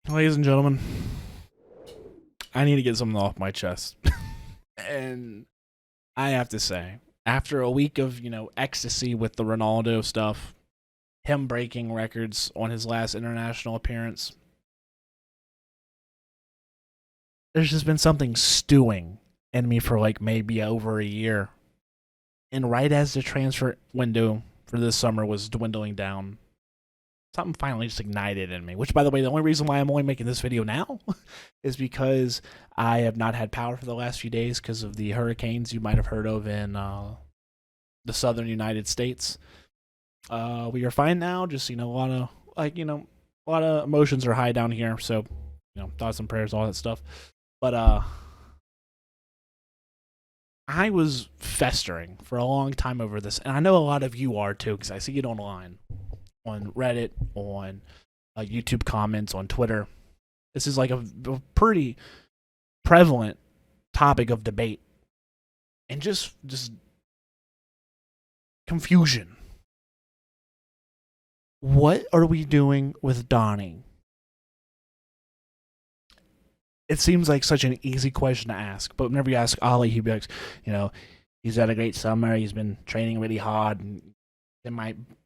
Ladies and gentlemen, I need to get something off my chest. And I have to say, after a week of, ecstasy with the Ronaldo stuff, him breaking records on his last international appearance, there's just been something stewing in me for like maybe over a year. And right as the transfer window for this summer was dwindling down, something finally just ignited in me. Which, by the way, the only reason why I'm only making this video now is because I have not had power for the last few days because of the hurricanes you might have heard of in the southern United States. We are fine now. Just a lot of a lot of emotions are high down here. So thoughts and prayers, all that stuff. But I was festering for a long time over this, and I know a lot of you are too because I see it online, on Reddit, on YouTube comments, on Twitter. This is like a pretty prevalent topic of debate and just confusion. What are we doing with Donny? It seems like such an easy question to ask, but whenever you ask Ollie, he'd be like, he's had a great summer. He's been training really hard. And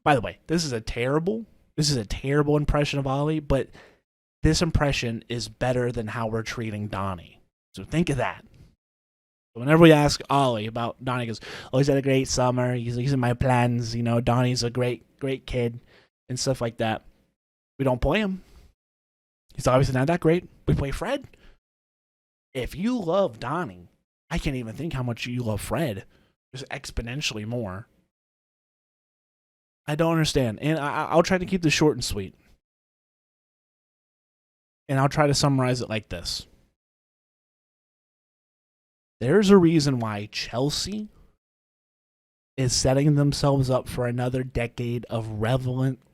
by the way, this is a terrible impression of Ollie, but this impression is better than how we're treating Donny. So think of that. Whenever we ask Ollie about Donny, he goes, "Oh, he's had a great summer. He's in my plans. Donny's a great kid," and stuff like that. We don't play him. He's obviously not that great. We play Fred. If you love Donny, I can't even think how much you love Fred. Just exponentially more. I don't understand. And I'll try to keep this short and sweet. And I'll try to summarize it like this. There's a reason why Chelsea is setting themselves up for another decade of relevance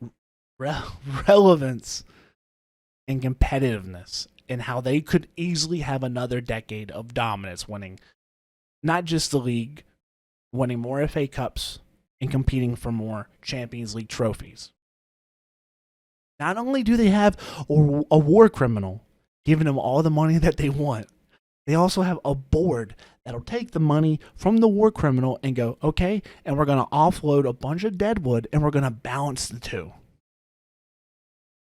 and competitiveness, and how they could easily have another decade of dominance, winning not just the league, winning more FA Cups, and competing for more Champions League trophies. Not only do they have a war criminal giving them all the money that they want, they also have a board that'll take the money from the war criminal and go, okay, and we're going to offload a bunch of deadwood and we're going to balance the two.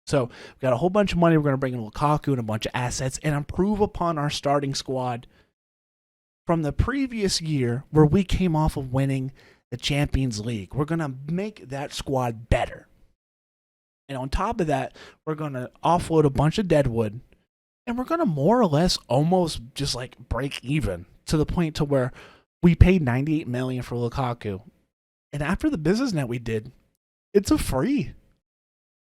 So we've got a whole bunch of money. We're going to bring in Lukaku and a bunch of assets and improve upon our starting squad from the previous year where we came off of winning the Champions League. We're going to make that squad better. And on top of that, we're going to offload a bunch of deadwood, and we're going to more or less almost just like break even to the point to where we paid $98 million for Lukaku. And after the business net we did, it's a free.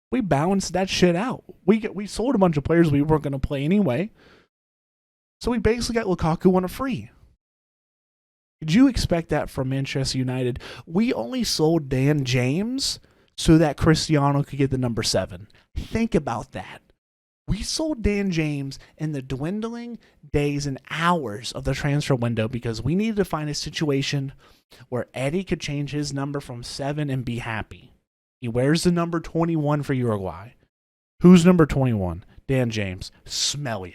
We balanced that shit out. We sold a bunch of players we weren't going to play anyway. So we basically got Lukaku on a free. Did you expect that from Manchester United? We only sold Dan James so that Cristiano could get the number 7. Think about that. We sold Dan James in the dwindling days and hours of the transfer window because we needed to find a situation where Eddie could change his number from 7 and be happy. He wears the number 21 for Uruguay. Who's number 21? Dan James. Smell ya.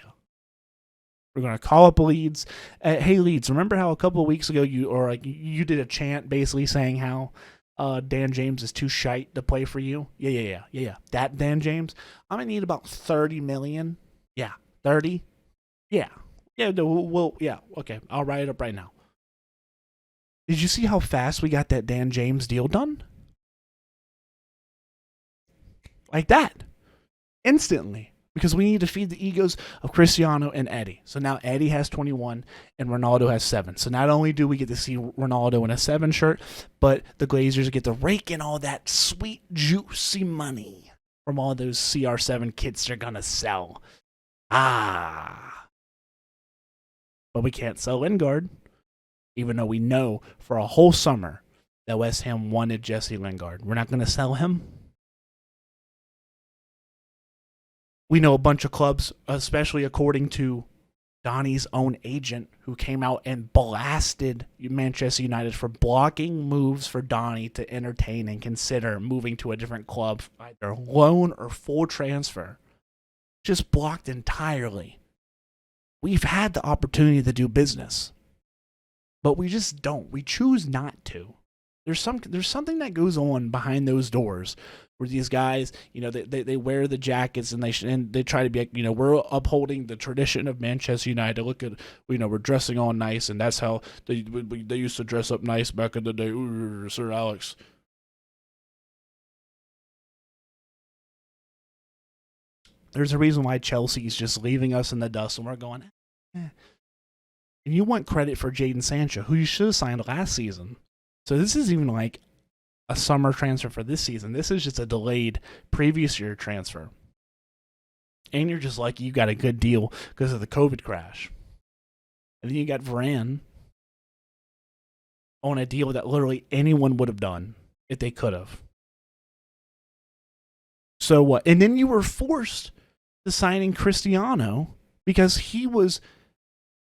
We're going to call up Leeds. Hey, Leeds, remember how a couple of weeks ago you did a chant basically saying how Dan James is too shite to play for you? Yeah. That Dan James, I'm going to need about 30 million. Yeah, 30? Yeah. Yeah, okay, I'll write it up right now. Did you see how fast we got that Dan James deal done? Like that. Instantly. Because we need to feed the egos of Cristiano and Eddie. So now Eddie has 21 and Ronaldo has 7. So not only do we get to see Ronaldo in a 7 shirt, but the Glazers get to rake in all that sweet, juicy money from all those CR7 kits they're going to sell. But we can't sell Lingard, even though we know for a whole summer that West Ham wanted Jesse Lingard. We're not going to sell him. We know a bunch of clubs, especially according to Donny's own agent, who came out and blasted Manchester United for blocking moves for Donny to entertain and consider moving to a different club, either loan or full transfer. just blocked entirely. We've had the opportunity to do business, but we just don't. We choose not to. There's something that goes on behind those doors where these guys, they wear the jackets and they try to be like, we're upholding the tradition of Manchester United. Look at, we're dressing all nice, and that's how they used to dress up nice back in the day. Ooh, Sir Alex. There's a reason why Chelsea's just leaving us in the dust, and we're going, eh. And you want credit for Jadon Sancho, who you should have signed last season. So this isn't even like a summer transfer for this season. This is just a delayed previous year transfer. And you're just lucky you got a good deal because of the COVID crash. And then you got Varane on a deal that literally anyone would have done if they could have. So what? And then you were forced to signing Cristiano because he was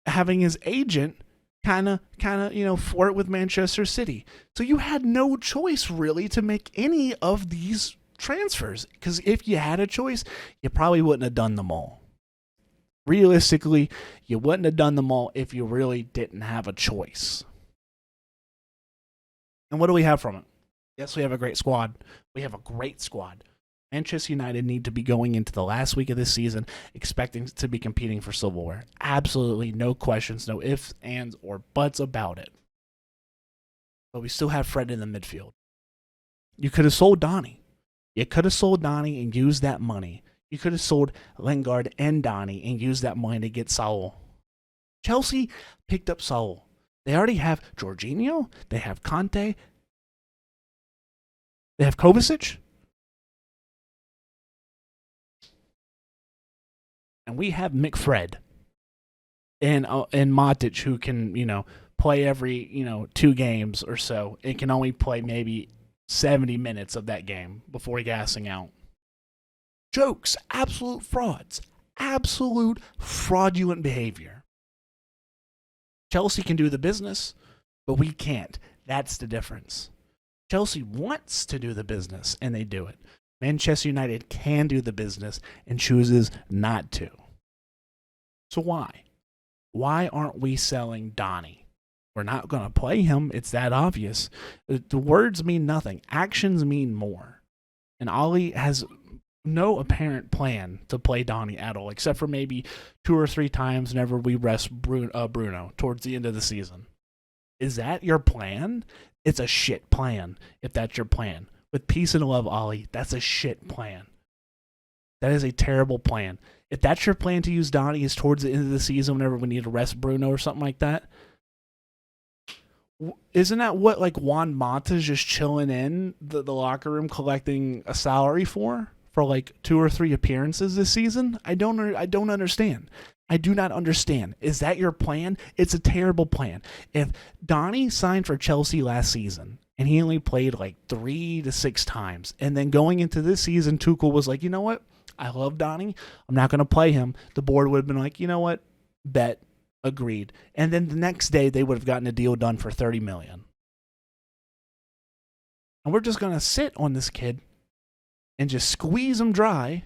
having his agent kind of flirt with Manchester City. So you had no choice really to make any of these transfers, because if you had a choice, you probably wouldn't have done them all. Realistically, you wouldn't have done them all if you really didn't have a choice. And what do we have from it? Yes, we have a great squad. We have a great squad. Manchester United need to be going into the last week of this season expecting to be competing for silverware. Absolutely no questions, no ifs, ands, or buts about it. But we still have Fred in the midfield. You could have sold Donny. You could have sold Donny and used that money. You could have sold Lingard and Donny and used that money to get Saul. Chelsea picked up Saul. They already have Jorginho. They have Conte. They have Kovacic. And we have McFred and Matic, who can, play every, 2 games or so. It can only play maybe 70 minutes of that game before gassing out. Jokes, absolute frauds, absolute fraudulent behavior. Chelsea can do the business, but we can't. That's the difference. Chelsea wants to do the business, and they do it. Manchester United can do the business and chooses not to. So why? Why aren't we selling Donny? We're not going to play him. It's that obvious. The words mean nothing. Actions mean more. And Ole has no apparent plan to play Donny at all, except for maybe 2 or 3 times whenever we rest Bruno towards the end of the season. Is that your plan? It's a shit plan if that's your plan. With peace and love, Ole, that's a shit plan. That is a terrible plan. If that's your plan to use Donny is towards the end of the season whenever we need to rest Bruno or something like that, isn't that what Juan Mata's just chilling in the locker room collecting a salary for 2 or 3 appearances this season? I don't understand. I do not understand. Is that your plan? It's a terrible plan. If Donny signed for Chelsea last season and he only played 3 to 6 times, and then going into this season, Tuchel was like, you know what? I love Donny. I'm not going to play him. The board would have been like, you know what? Bet. Agreed. And then the next day, they would have gotten a deal done for $30 million. And we're just going to sit on this kid and just squeeze him dry.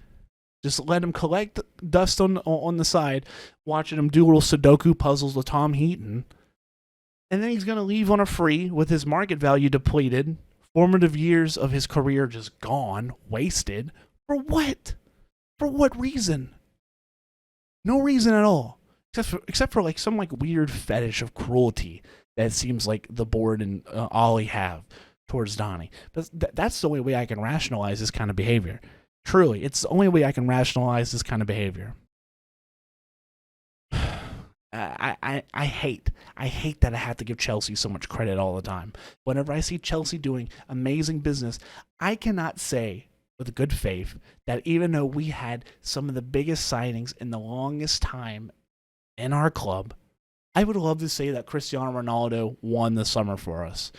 Just let him collect dust on the side, watching him do little Sudoku puzzles with Tom Heaton. And then he's going to leave on a free with his market value depleted, formative years of his career just gone, wasted. For what? For what reason? No reason at all. Except for some weird fetish of cruelty that it seems like the board and Ole have towards Donny. But that's the only way I can rationalize this kind of behavior. Truly, it's the only way I can rationalize this kind of behavior. I hate that I have to give Chelsea so much credit all the time. Whenever I see Chelsea doing amazing business, I cannot say with good faith that even though we had some of the biggest signings in the longest time in our club, I would love to say that Cristiano Ronaldo won the summer for us.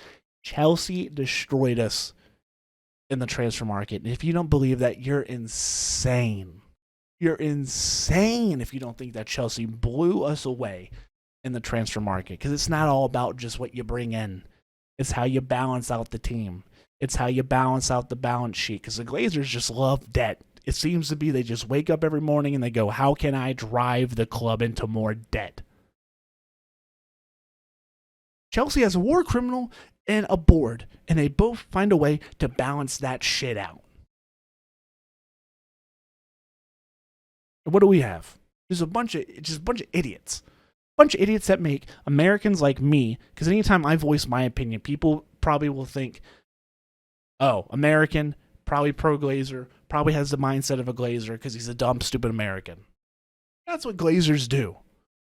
Chelsea destroyed us in the transfer market. And if you don't believe that, you're insane. You're insane if you don't think that Chelsea blew us away in the transfer market, because it's not all about just what you bring in. It's how you balance out the team. It's how you balance out the balance sheet, because the Glazers just love debt. It seems to be they just wake up every morning and they go, how can I drive the club into more debt? Chelsea has a war criminal and a board, and they both find a way to balance that shit out. And what do we have? There's a bunch of idiots. A bunch of idiots that make Americans like me, because anytime I voice my opinion, people probably will think, oh, American, probably pro-Glazer, probably has the mindset of a Glazer because he's a dumb, stupid American. That's what Glazers do.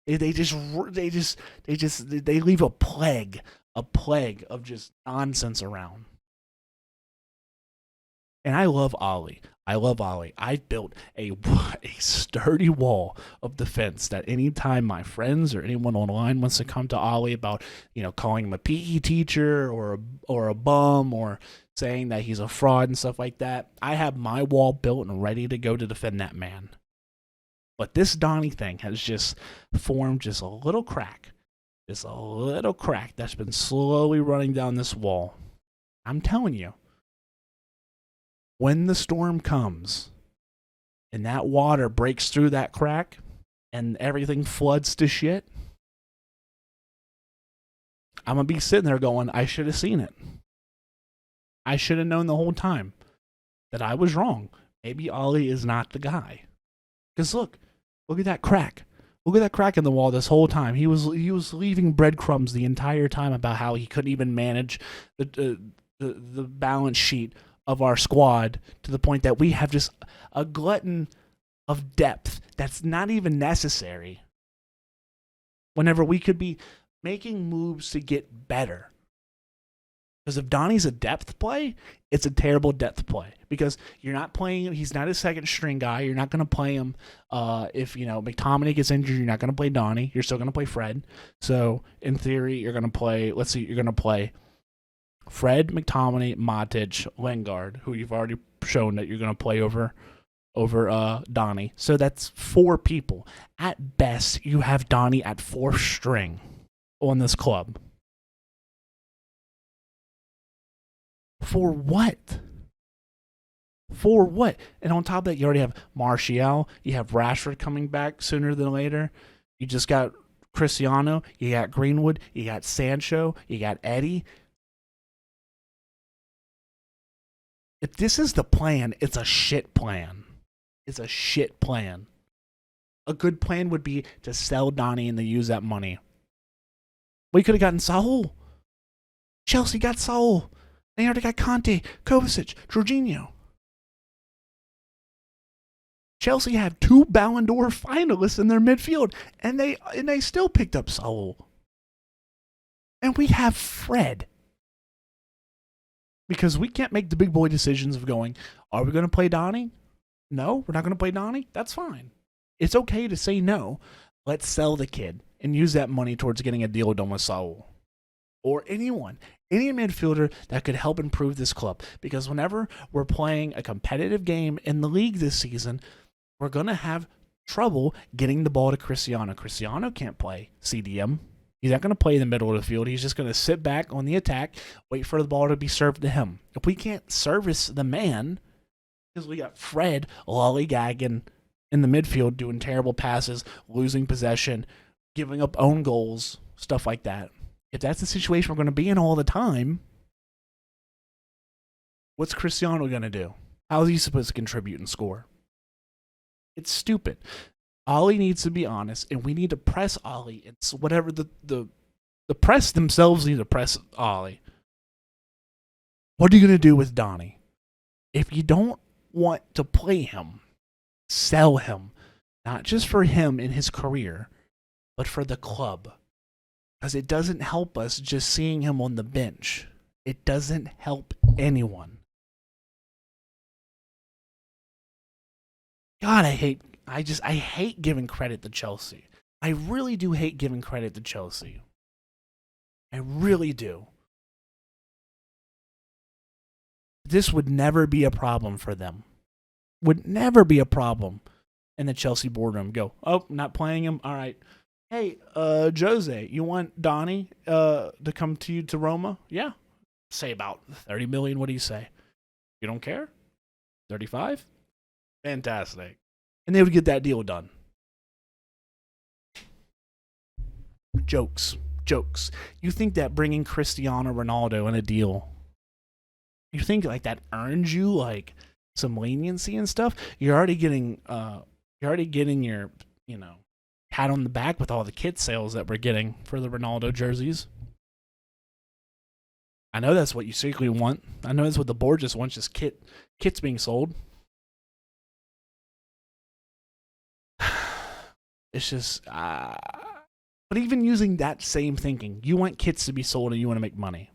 They leave a plague of just nonsense around. And I love Ollie. I've built a sturdy wall of defense that anytime my friends or anyone online wants to come to Ollie about, calling him a PE teacher or a bum or saying that he's a fraud and stuff like that, I have my wall built and ready to go to defend that man. But this Donny thing has just formed just a little crack that's been slowly running down this wall. I'm telling you, when the storm comes and that water breaks through that crack and everything floods to shit, I'm going to be sitting there going, I should have seen it. I should have known the whole time that I was wrong. Maybe Ollie is not the guy. Because look at that crack. Look at that crack in the wall this whole time. He was leaving breadcrumbs the entire time about how he couldn't even manage the balance sheet of our squad to the point that we have just a glutton of depth that's not even necessary whenever we could be making moves to get better. Because if Donny's a depth play, it's a terrible depth play. Because you're not playing him. He's not a second string guy. You're not going to play him. If McTominay gets injured, you're not going to play Donny. You're still going to play Fred. So in theory, you're going to play. You're going to play Fred, McTominay, Matic, Lingard, who you've already shown that you're going to play over Donny. So that's 4 people. At best, you have Donny at 4th string on this club. For what? And on top of that, you already have Martial. You have Rashford coming back sooner than later. You just got Cristiano. You got Greenwood. You got Sancho. You got Eddie. If this is the plan, it's a shit plan. A good plan would be to sell Donny and to use that money. We could have gotten Saul. Chelsea got Saul. They already got Conte, Kovacic, Jorginho. Chelsea have 2 Ballon d'Or finalists in their midfield, and they still picked up Saul. And we have Fred. Because we can't make the big boy decisions of going, are we going to play Donny? No, we're not going to play Donny? That's fine. It's okay to say no. Let's sell the kid and use that money towards getting a deal done with Saul. Or any midfielder that could help improve this club. Because whenever we're playing a competitive game in the league this season, we're going to have trouble getting the ball to Cristiano. Cristiano can't play CDM. He's not going to play in the middle of the field. He's just going to sit back on the attack, wait for the ball to be served to him. If we can't service the man, because we got Fred lollygagging in the midfield, doing terrible passes, losing possession, giving up own goals, stuff like that. If that's the situation we're going to be in all the time, what's Cristiano going to do? How is he supposed to contribute and score? It's stupid. Ollie needs to be honest, and we need to press Ollie. It's whatever the press themselves need to press Ollie. What are you going to do with Donny? If you don't want to play him, sell him. Not just for him in his career, but for the club. Because it doesn't help us just seeing him on the bench. It doesn't help anyone. God, I hate giving credit to Chelsea. I really do hate giving credit to Chelsea. I really do. This would never be a problem for them. Would never be a problem in the Chelsea boardroom. Go, oh, not playing him? All right. Hey, Jose, you want Donny to come to you to Roma? Yeah. Say about 30 million. What do you say? You don't care? 35? Fantastic. And they would get that deal done. Jokes. Jokes. You think that bringing Cristiano Ronaldo in a deal, you think like that earns you like some leniency and stuff? You're already getting your, pat on the back with all the kit sales that we're getting for the Ronaldo jerseys. I know that's what you secretly want. I know that's what the board just wants, just kits being sold. It's just, but even using that same thinking, you want kits to be sold and you want to make money.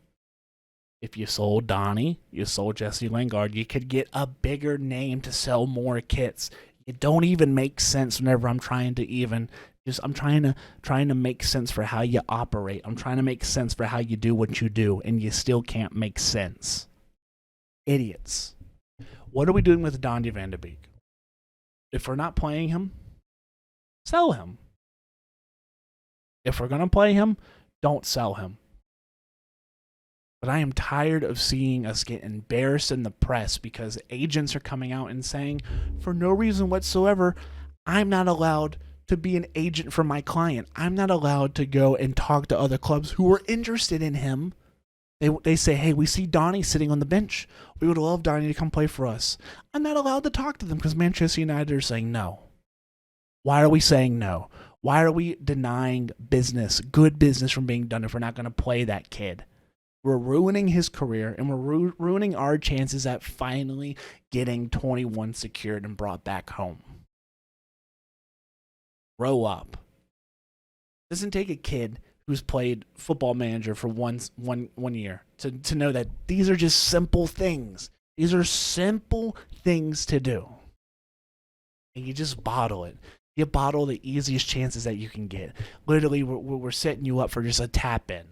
If you sold Donny, you sold Jesse Lingard, you could get a bigger name to sell more kits. It don't even make sense whenever I'm trying to make sense for how you operate. I'm trying to make sense for how you do what you do, and you still can't make sense. Idiots. What are we doing with Donny van de Beek? If we're not playing him, sell him. If we're going to play him, don't sell him. But I am tired of seeing us get embarrassed in the press because agents are coming out and saying, for no reason whatsoever, I'm not allowed to be an agent for my client. I'm not allowed to go and talk to other clubs who are interested in him. They say, hey, we see Donny sitting on the bench. We would love Donny to come play for us. I'm not allowed to talk to them because Manchester United are saying no. Why are we saying no? Why are we denying good business from being done if we're not going to play that kid? We're ruining his career, and we're ruining our chances at finally getting 21 secured and brought back home. Grow up. It doesn't take a kid who's played Football Manager for one year to know that these are just simple things. These are simple things to do. And you just bottle it. You bottle the easiest chances that you can get. Literally, we're setting you up for just a tap in.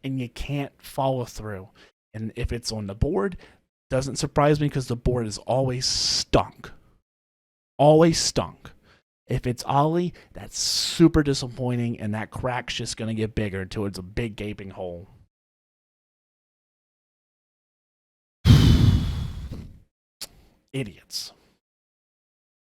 And you can't follow through. And if it's on the board, doesn't surprise me because the board is always stunk. Always stunk. If it's Ollie, that's super disappointing, and that crack's just going to get bigger until it's a big gaping hole. Idiots.